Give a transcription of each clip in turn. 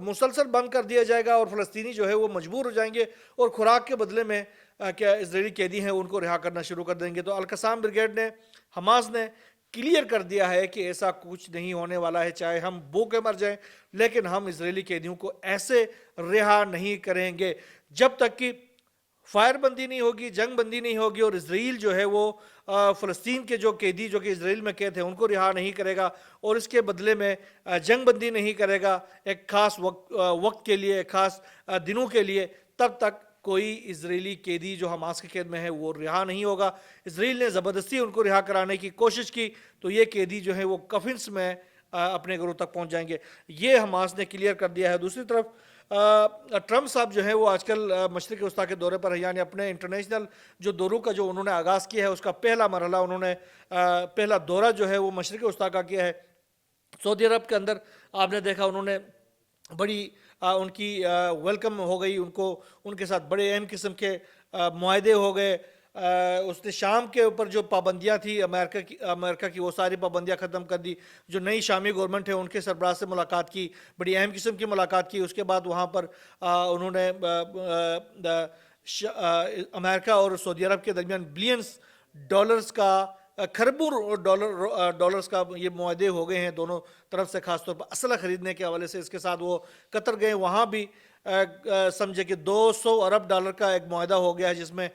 مسلسل بند کر دیا جائے گا اور فلسطینی جو ہے وہ مجبور ہو جائیں گے اور خوراک کے بدلے میں کیا اسرائیلی قیدی ہیں ان کو رہا کرنا شروع کر دیں گے. تو القسام بریگیڈ نے، حماس نے کلیئر کر دیا ہے کہ ایسا کچھ نہیں ہونے والا ہے، چاہے ہم بھوکے مر جائیں لیکن ہم اسرائیلی قیدیوں کو ایسے رہا نہیں کریں گے جب تک کہ فائر بندی نہیں ہوگی، جنگ بندی نہیں ہوگی اور اسرائیل جو ہے وہ فلسطین کے جو قیدی جو کہ اسرائیل میں قید ہیں ان کو رہا نہیں کرے گا اور اس کے بدلے میں جنگ بندی نہیں کرے گا ایک خاص وقت کے لیے، ایک خاص دنوں کے لیے، تب تک کوئی اسرائیلی قیدی جو حماس کی قید میں ہے وہ رہا نہیں ہوگا. اسرائیل نے زبردستی ان کو رہا کرانے کی کوشش کی تو یہ قیدی جو ہیں وہ کفنس میں اپنے گھروں تک پہنچ جائیں گے. یہ حماس نے کلیئر کر دیا ہے. دوسری طرف ٹرمپ صاحب جو ہیں وہ آج کل مشرق وسطیٰ کے دورے پر ہیں، یعنی اپنے انٹرنیشنل جو دوروں کا جو انہوں نے آغاز کیا ہے اس کا پہلا مرحلہ انہوں نے پہلا دورہ جو ہے وہ مشرق وسطیٰ کا کیا ہے سعودی عرب کے اندر. آپ نے دیکھا انہوں نے بڑی ان کی ویلکم ہو گئی، ان کو ان کے ساتھ بڑے اہم قسم کے معاہدے ہو گئے. اس نے شام کے اوپر جو پابندیاں تھی امریکہ کی وہ ساری پابندیاں ختم کر دی. جو نئی شامی گورنمنٹ ہے ان کے سربراہ سے ملاقات کی، بڑی اہم قسم کی ملاقات کی. اس کے بعد وہاں پر انہوں نے امریکہ اور سعودی عرب کے درمیان بلینز ڈالرز کا، کھربوں ڈالرز کا یہ معاہدے ہو گئے ہیں دونوں طرف سے، خاص طور پر اسلحہ خریدنے کے حوالے سے. اس کے ساتھ وہ قطر گئے، وہاں بھی سمجھے کہ $200 ارب کا ایک معاہدہ ہو گیا ہے جس میں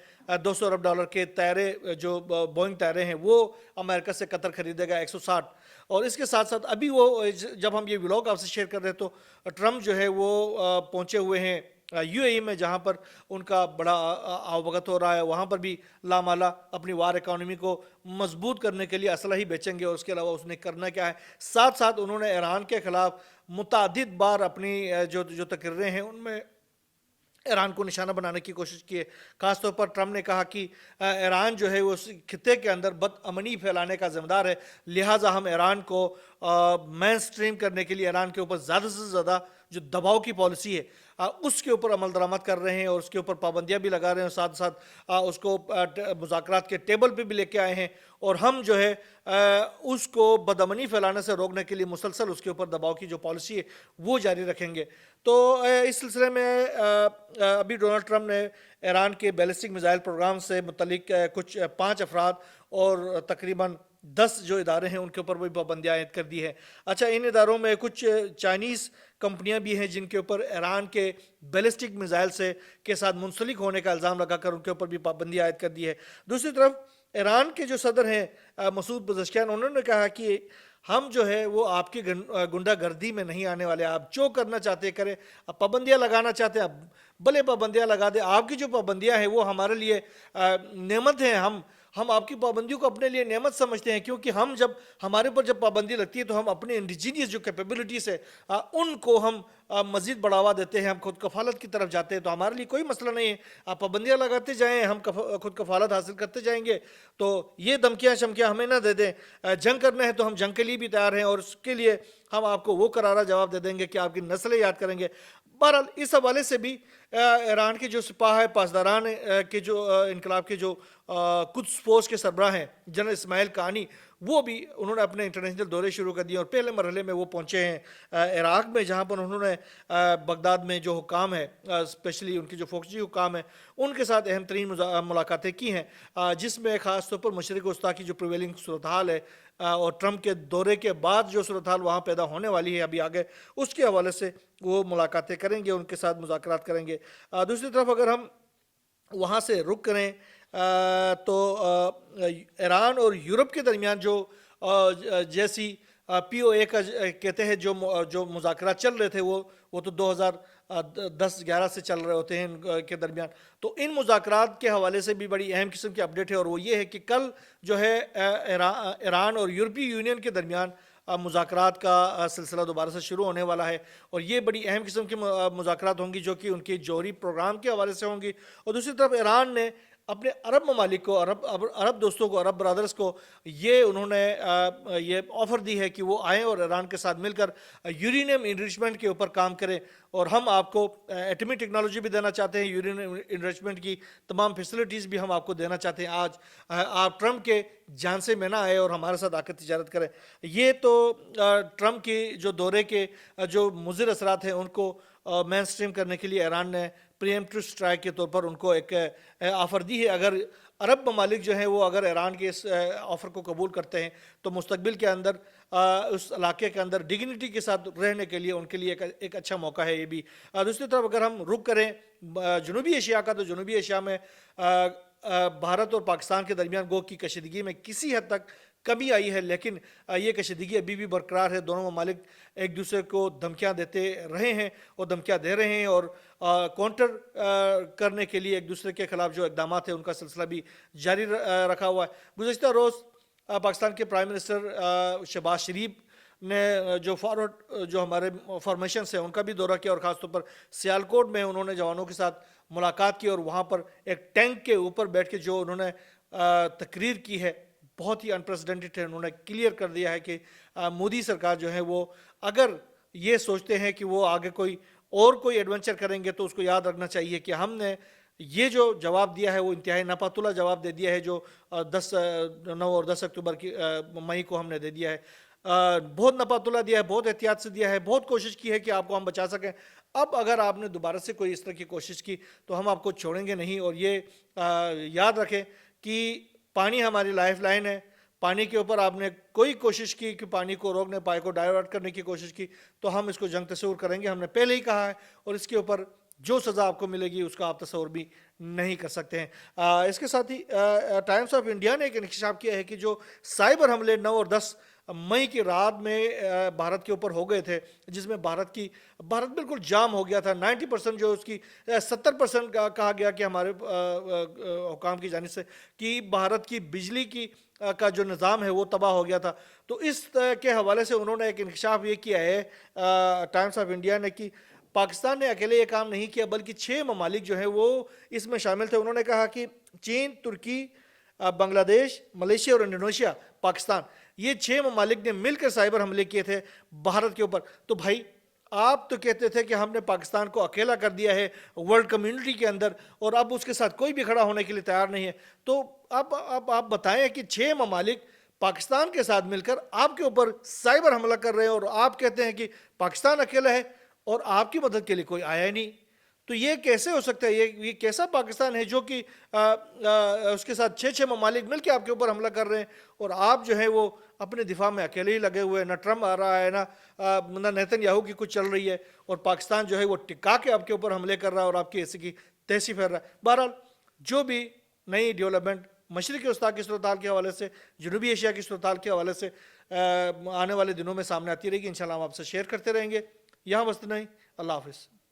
$200 ارب کے طیارے جو بوئنگ طیارے ہیں وہ امریکہ سے قطر خریدے گا 160. اور اس کے ساتھ ساتھ ابھی وہ جب ہم یہ ولاگ آپ سے شیئر کر رہے ہیں تو ٹرمپ جو ہے وہ پہنچے ہوئے ہیں یو اے ای میں، جہاں پر ان کا بڑا آوگت ہو رہا ہے. وہاں پر بھی لامالا اپنی وار اکانومی کو مضبوط کرنے کے لیے اسلحہ ہی بیچیں گے اور اس کے علاوہ اس نے کرنا کیا ہے. ساتھ ساتھ انہوں نے ایران کے خلاف متعدد بار اپنی جو تقریریں ہیں ان میں ایران کو نشانہ بنانے کی کوشش کی ہے. خاص طور پر ٹرمپ نے کہا کہ ایران جو ہے وہ اس خطے کے اندر بد امنی پھیلانے کا ذمہ دار ہے، لہٰذا ہم ایران کو مین سٹریم کرنے کے لیے ایران کے اوپر زیادہ سے زیادہ جو دباؤ کی پالیسی ہے اس کے اوپر عمل درآمد کر رہے ہیں اور اس کے اوپر پابندیاں بھی لگا رہے ہیں، ساتھ ساتھ اس کو مذاکرات کے ٹیبل پہ بھی لے کے آئے ہیں. اور ہم جو ہے اس کو بدامنی پھیلانے سے روکنے کے لیے مسلسل اس کے اوپر دباؤ کی جو پالیسی ہے وہ جاری رکھیں گے. تو اس سلسلے میں ابھی ڈونلڈ ٹرمپ نے ایران کے بیلسٹک میزائل پروگرام سے متعلق کچھ 5 افراد اور تقریباً 10 جو ادارے ہیں ان کے اوپر بھی پابندیاں عائد کر دی ہے. اچھا، ان اداروں میں کچھ چائنیز کمپنیاں بھی ہیں جن کے اوپر ایران کے بیلسٹک میزائل کے ساتھ منسلک ہونے کا الزام لگا کر ان کے اوپر بھی پابندی عائد کر دی ہے. دوسری طرف ایران کے جو صدر ہیں مسعود پزشکیان، انہوں نے کہا کہ ہم جو ہے وہ آپ کی گنڈا گردی میں نہیں آنے والے، آپ جو کرنا چاہتے کریں، آپ پابندیاں لگانا چاہتے ہیں بھلے پابندیاں لگا دیں. آپ کی جو پابندیاں ہیں وہ ہمارے لیے نعمت ہیں، ہم آپ کی پابندیوں کو اپنے لیے نعمت سمجھتے ہیں، کیونکہ جب ہمارے اوپر جب پابندی لگتی ہے تو ہم اپنے انڈیجینیس جو کیپیبلٹیز ہے ان کو ہم مزید بڑھاوا دیتے ہیں، ہم خود کفالت کی طرف جاتے ہیں. تو ہمارے لیے کوئی مسئلہ نہیں ہے، آپ پابندیاں لگاتے جائیں، ہم خود کفالت حاصل کرتے جائیں گے. تو یہ دھمکیاں شمکیاں ہمیں نہ دے دیں. جنگ کرنا ہے تو ہم جنگ کے لیے بھی تیار ہیں اور اس کے لیے ہم آپ کو وہ کرارا جواب دے دیں گے کہ آپ کی نسلیں یاد کریں گے. بہرحال اس حوالے سے بھی ایران کے جو سپاہ ہے، پاسداران کے جو انقلاب کے جو قدس فوج کے سربراہ ہیں جنرل اسماعیل کانی، وہ بھی انہوں نے اپنے انٹرنیشنل دورے شروع کر دیے اور پہلے مرحلے میں وہ پہنچے ہیں عراق میں، جہاں پر انہوں نے بغداد میں جو حکام ہے، اسپیشلی ان کے جو فوجی حکام ہیں، ان کے ساتھ اہم ترین ملاقاتیں کی ہیں، جس میں خاص طور پر مشرق وسطیٰ کی جو پریویلنگ صورتحال ہے اور ٹرمپ کے دورے کے بعد جو صورتحال وہاں پیدا ہونے والی ہے ابھی آگے، اس کے حوالے سے وہ ملاقاتیں کریں گے، ان کے ساتھ مذاکرات کریں گے. دوسری طرف اگر ہم وہاں سے رخ کریں تو ایران اور یورپ کے درمیان جو جیسی پی او اے کا کہتے ہیں جو مذاکرات چل رہے تھے وہ تو 2010-11 سے چل رہے ہوتے ہیں ان کے درمیان. تو ان مذاکرات کے حوالے سے بھی بڑی اہم قسم کی اپڈیٹ ہے اور وہ یہ ہے کہ کل جو ہے ایران اور یورپی یونین کے درمیان مذاکرات کا سلسلہ دوبارہ سے شروع ہونے والا ہے اور یہ بڑی اہم قسم کی مذاکرات ہوں گی جو کہ ان کے جوہری پروگرام کے حوالے سے ہوں گی. اور دوسری طرف ایران نے اپنے عرب ممالک کو، عرب دوستوں کو، عرب برادرز کو یہ انہوں نے یہ آفر دی ہے کہ وہ آئیں اور ایران کے ساتھ مل کر یورینیم انریچمنٹ کے اوپر کام کریں، اور ہم آپ کو ایٹمی ٹیکنالوجی بھی دینا چاہتے ہیں، یورینیم انریچمنٹ کی تمام فیسلٹیز بھی ہم آپ کو دینا چاہتے ہیں۔ آج آپ ٹرمپ کے جھانسے میں نہ آئے اور ہمارے ساتھ آ کر تجارت کریں۔ یہ تو ٹرمپ کی جو دورے کے جو مضر اثرات ہیں ان کو مین اسٹریم کرنے کے لیے ایران نے پری ایمپٹیو اسٹرائک کے طور پر ان کو ایک آفر دی ہے۔ اگر عرب ممالک جو ہیں وہ اگر ایران کے اس آفر کو قبول کرتے ہیں تو مستقبل کے اندر اس علاقے کے اندر ڈگنیٹی کے ساتھ رہنے کے لیے ان کے لیے ایک اچھا موقع ہے یہ بھی۔ دوسری طرف اگر ہم رخ کریں جنوبی ایشیا کا، تو جنوبی ایشیا میں بھارت اور پاکستان کے درمیان گو کی کشیدگی میں کسی حد تک کمی آئی ہے، لیکن یہ کشیدگی ابھی بھی برقرار ہے۔ دونوں ممالک ایک دوسرے کو دھمکیاں دیتے رہے ہیں اور دھمکیاں دے رہے ہیں، اور کاؤنٹر کرنے کے لیے ایک دوسرے کے خلاف جو اقدامات ہیں ان کا سلسلہ بھی جاری رکھا ہوا ہے۔ گزشتہ روز پاکستان کے پرائم منسٹر شہباز شریف نے جو ہمارے فارمیشنز ہیں ان کا بھی دورہ کیا، اور خاص طور پر سیالکوٹ میں انہوں نے جوانوں کے ساتھ ملاقات کی، اور وہاں پر ایک ٹینک کے اوپر بیٹھ کے جو انہوں نے تقریر کی ہے بہت ہی انپریسیڈنٹڈ ہے۔ انہوں نے کلیئر کر دیا ہے کہ مودی سرکار جو ہے وہ اگر یہ سوچتے ہیں کہ وہ آگے کوئی ایڈونچر کریں گے تو اس کو یاد رکھنا چاہیے کہ ہم نے یہ جو جواب دیا ہے وہ انتہائی ناپاتولہ جواب دے دیا ہے، جو 9 اور 10 اکتوبر کی مئی کو ہم نے دے دیا ہے۔ بہت ناپاتولہ دیا ہے، بہت احتیاط سے دیا ہے، بہت کوشش کی ہے کہ آپ کو ہم بچا سکیں۔ اب اگر آپ نے دوبارہ سے کوئی اس طرح کی کوشش کی تو ہم آپ کو چھوڑیں گے نہیں، اور یہ یاد رکھیں کہ پانی ہماری لائف لائن ہے۔ پانی کے اوپر آپ نے کوئی کوشش کی کہ پانی کو روکنے، پانی کو ڈائیورٹ کرنے کی کوشش کی تو ہم اس کو جنگ تصور کریں گے۔ ہم نے پہلے ہی کہا ہے، اور اس کے اوپر جو سزا آپ کو ملے گی اس کا آپ تصور بھی نہیں کر سکتے ہیں۔ اس کے ساتھ ہی ٹائمز آف انڈیا نے ایک انکشاف کیا ہے کہ جو سائبر حملے 9 اور 10 مئی کی رات میں بھارت کے اوپر ہو گئے تھے، جس میں بھارت بالکل جام ہو گیا تھا۔ 90% جو اس کی 70% کہا گیا کہ ہمارے حکام کی جانب سے کہ بھارت کی بجلی کا جو نظام ہے وہ تباہ ہو گیا تھا۔ تو اس کے حوالے سے انہوں نے ایک انکشاف یہ کیا ہے ٹائمز آف انڈیا نے کہ پاکستان نے اکیلے یہ کام نہیں کیا بلکہ 6 ممالک جو ہیں وہ اس میں شامل تھے۔ انہوں نے کہا کہ چین، ترکی، بنگلہ دیش، ملیشیا اور انڈونیشیا، پاکستان، یہ 6 ممالک نے مل کر سائبر حملے کیے تھے بھارت کے اوپر۔ تو بھائی آپ تو کہتے تھے کہ ہم نے پاکستان کو اکیلا کر دیا ہے ورلڈ کمیونٹی کے اندر، اور اب اس کے ساتھ کوئی بھی کھڑا ہونے کے لیے تیار نہیں ہے۔ تو اب آپ بتائیں کہ 6 ممالک پاکستان کے ساتھ مل کر آپ کے اوپر سائبر حملہ کر رہے ہیں، اور آپ کہتے ہیں کہ پاکستان اکیلا ہے اور آپ کی مدد کے لیے کوئی آیا ہی نہیں۔ تو یہ کیسے ہو سکتا ہے؟ یہ کیسا پاکستان ہے جو کہ اس کے ساتھ 6 ممالک مل کے آپ کے اوپر حملہ کر رہے ہیں، اور آپ جو ہے وہ اپنے دفاع میں اکیلے ہی لگے ہوئے ہیں؟ نہ ٹرمپ آ رہا ہے، نہ نیتن یاہو کی کچھ چل رہی ہے، اور پاکستان جو ہے وہ ٹکا کے آپ کے اوپر حملے کر رہا ہے اور آپ کی ایسی کی تیسی پھیر رہا ہے۔ بہرحال جو بھی نئی ڈیولپمنٹ مشرقی وسطیٰ کی صورتحال کے حوالے سے، جنوبی ایشیا کی صورتحال کے حوالے سے آنے والے دنوں میں سامنے آتی رہے گی، انشاءاللہ ہم آپ سے شیئر کرتے رہیں گے۔ یہاں بس نہیں، اللہ حافظ۔